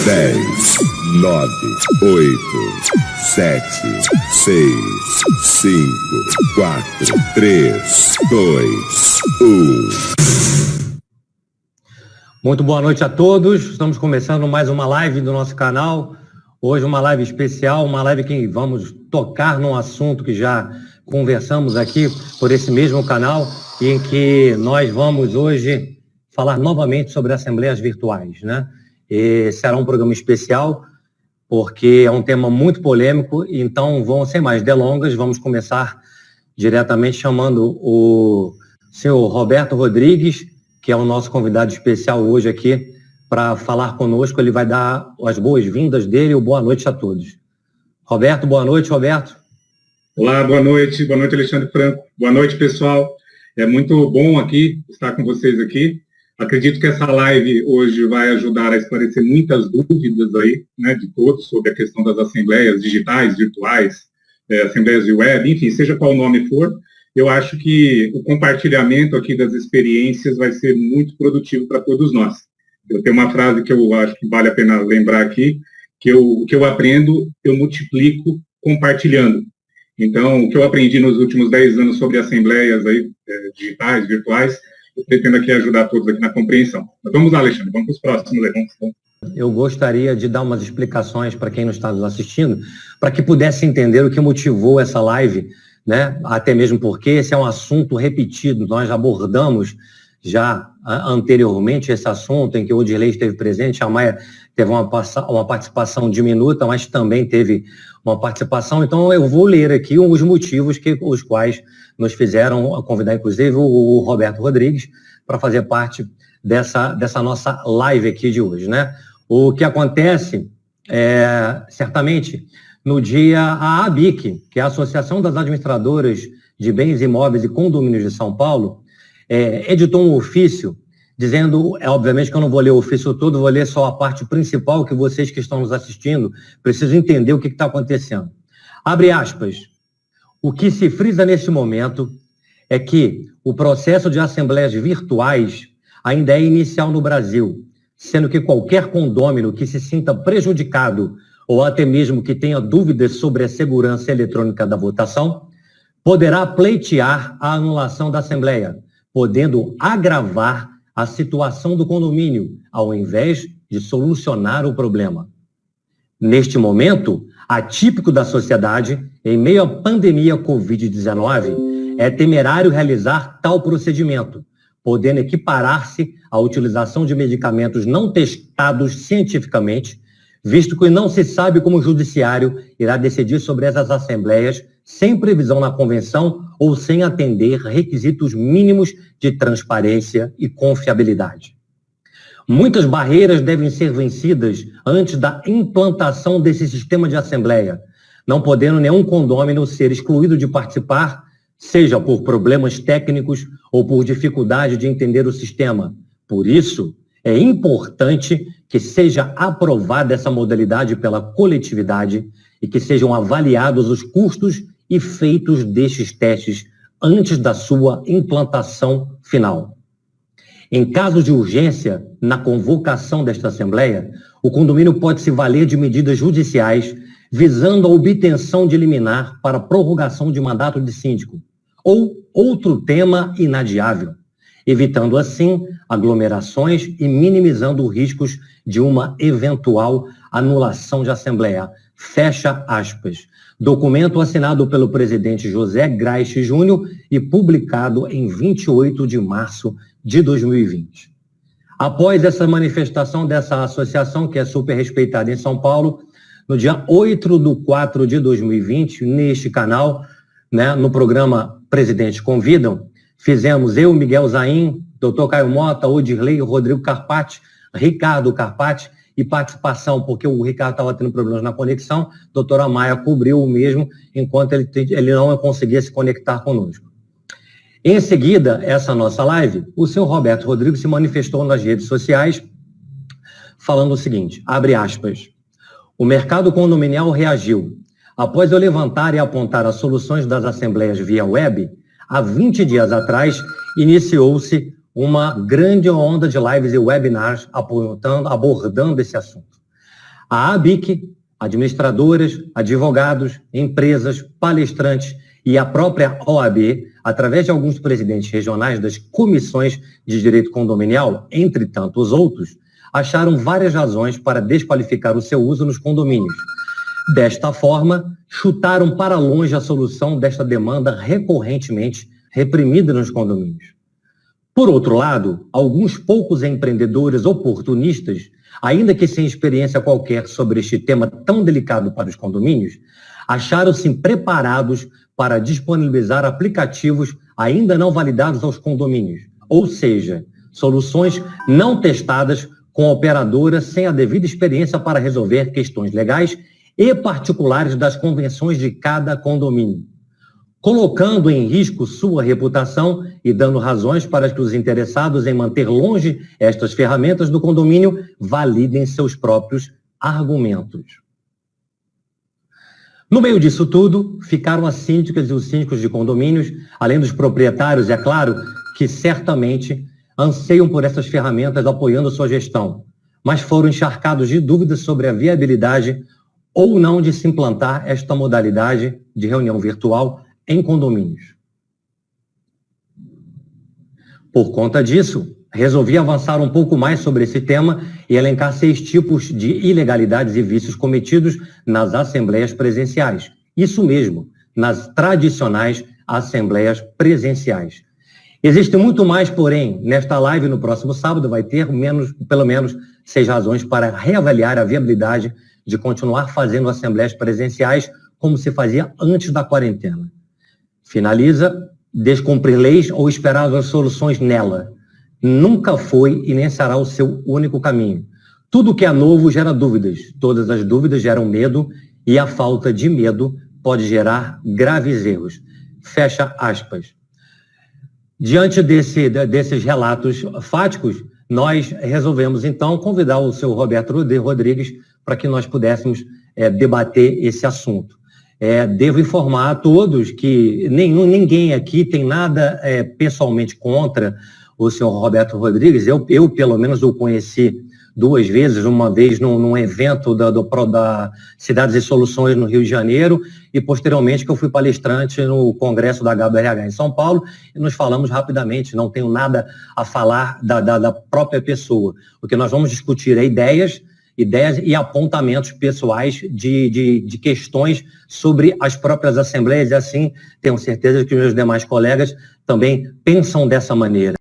10, 9, 8, 7, 6, 5, 4, 3, 2, 1. Muito boa noite a todos. Estamos começando mais uma live do nosso canal. Hoje uma live especial, uma live que vamos tocar num assunto que já conversamos aqui por esse mesmo canal e em que nós vamos hoje falar novamente sobre assembleias virtuais, né? E será um programa especial porque é um tema muito polêmico, então sem mais delongas, vamos começar diretamente chamando o senhor Roberto Rodrigues, que é o nosso convidado especial hoje aqui, para falar conosco. Ele vai dar as boas-vindas dele e boa noite a todos. Roberto, boa noite, Roberto. Olá, boa noite Alexandre Franco. Boa noite, pessoal. É muito bom aqui estar com vocês aqui. Acredito que essa live hoje vai ajudar a esclarecer muitas dúvidas aí, né, de todos sobre a questão das assembleias digitais, virtuais, assembleias de web, enfim, seja qual nome for. Eu acho que o compartilhamento aqui das experiências vai ser muito produtivo para todos nós. Eu tenho uma frase que eu acho que vale a pena lembrar aqui, que o que eu aprendo, eu multiplico compartilhando. Então, o que eu aprendi nos últimos 10 anos sobre assembleias aí, digitais, virtuais, eu pretendo aqui ajudar todos aqui na compreensão. Mas vamos lá, Alexandre, vamos para os próximos. Eu gostaria de dar umas explicações para quem não está nos assistindo, para que pudesse entender o que motivou essa live, né? Até mesmo porque esse é um assunto repetido. Nós abordamos já anteriormente esse assunto, em que o Odilei esteve presente, a Maia teve uma participação diminuta, mas também teve uma participação. Então eu vou ler aqui os motivos os quais nos fizeram convidar, inclusive, o Roberto Rodrigues para fazer parte dessa nossa live aqui de hoje, né? O que acontece certamente, no dia, a ABIC, que é a Associação das Administradoras de Bens Imóveis e Condomínios de São Paulo, editou um ofício dizendo, obviamente que eu não vou ler o ofício todo, vou ler só a parte principal, que vocês que estão nos assistindo precisam entender o que está acontecendo. Abre aspas. O que se frisa neste momento é que o processo de assembleias virtuais ainda é inicial no Brasil, sendo que qualquer condômino que se sinta prejudicado ou até mesmo que tenha dúvidas sobre a segurança eletrônica da votação, poderá pleitear a anulação da assembleia, podendo agravar a situação do condomínio, ao invés de solucionar o problema. Neste momento, atípico da sociedade, em meio à pandemia Covid-19, é temerário realizar tal procedimento, podendo equiparar-se à utilização de medicamentos não testados cientificamente, visto que não se sabe como o judiciário irá decidir sobre essas assembleias sem previsão na convenção ou sem atender requisitos mínimos de transparência e confiabilidade. Muitas barreiras devem ser vencidas antes da implantação desse sistema de assembleia, não podendo nenhum condômino ser excluído de participar, seja por problemas técnicos ou por dificuldade de entender o sistema. Por isso, é importante que seja aprovada essa modalidade pela coletividade e que sejam avaliados os custos e feitos destes testes antes da sua implantação final. Em caso de urgência, na convocação desta Assembleia, o condomínio pode se valer de medidas judiciais visando a obtenção de liminar para prorrogação de mandato de síndico ou outro tema inadiável, evitando assim aglomerações e minimizando riscos de uma eventual anulação de Assembleia. Fecha aspas. Documento assinado pelo presidente José Graich Júnior e publicado em 28 de março de 2020. Após essa manifestação dessa associação, que é super respeitada em São Paulo, no dia 8/4 de 2020, neste canal, né, no programa Presidentes Convidam, fizemos eu, Miguel Zain, Dr. Caio Mota, Odilei, Rodrigo Carpati, Ricardo Carpati, e participação, porque o Ricardo estava tendo problemas na conexão, a doutora Maia cobriu o mesmo, enquanto ele não conseguia se conectar conosco. Em seguida, essa nossa live, o senhor Roberto Rodrigues se manifestou nas redes sociais, falando o seguinte, abre aspas, o mercado condominial reagiu. Após eu levantar e apontar as soluções das assembleias via web, há 20 dias atrás, iniciou-se uma grande onda de lives e webinars abordando esse assunto. A ABIC, administradoras, advogados, empresas, palestrantes e a própria OAB, através de alguns presidentes regionais das comissões de direito condominial, entre tantos outros, acharam várias razões para desqualificar o seu uso nos condomínios. Desta forma, chutaram para longe a solução desta demanda recorrentemente reprimida nos condomínios. Por outro lado, alguns poucos empreendedores oportunistas, ainda que sem experiência qualquer sobre este tema tão delicado para os condomínios, acharam-se preparados para disponibilizar aplicativos ainda não validados aos condomínios, ou seja, soluções não testadas com operadora sem a devida experiência para resolver questões legais e particulares das convenções de cada condomínio, colocando em risco sua reputação e dando razões para que os interessados em manter longe estas ferramentas do condomínio validem seus próprios argumentos. No meio disso tudo, ficaram as síndicas e os síndicos de condomínios, além dos proprietários, é claro, que certamente anseiam por essas ferramentas apoiando sua gestão, mas foram encharcados de dúvidas sobre a viabilidade ou não de se implantar esta modalidade de reunião virtual em condomínios. Por conta disso, resolvi avançar um pouco mais sobre esse tema e elencar 6 tipos de ilegalidades e vícios cometidos nas assembleias presenciais. Isso mesmo, nas tradicionais assembleias presenciais. Existe muito mais, porém, nesta live no próximo sábado vai ter pelo menos 6 razões para reavaliar a viabilidade de continuar fazendo assembleias presenciais como se fazia antes da quarentena. Finaliza, descumprir leis ou esperar as soluções nela. Nunca foi e nem será o seu único caminho. Tudo que é novo gera dúvidas. Todas as dúvidas geram medo e a falta de medo pode gerar graves erros. Fecha aspas. Diante desses relatos fáticos, nós resolvemos, então, convidar o seu Roberto Rodrigues para que nós pudéssemos debater esse assunto. Devo informar a todos que ninguém aqui tem nada pessoalmente contra o senhor Roberto Rodrigues. Eu pelo menos, o conheci 2 vezes, uma vez num evento da Cidades e Soluções no Rio de Janeiro e posteriormente que eu fui palestrante no Congresso da HBRH em São Paulo e nos falamos rapidamente, não tenho nada a falar da própria pessoa. O que nós vamos discutir é ideias e apontamentos pessoais de questões sobre as próprias assembleias e assim tenho certeza que os meus demais colegas também pensam dessa maneira.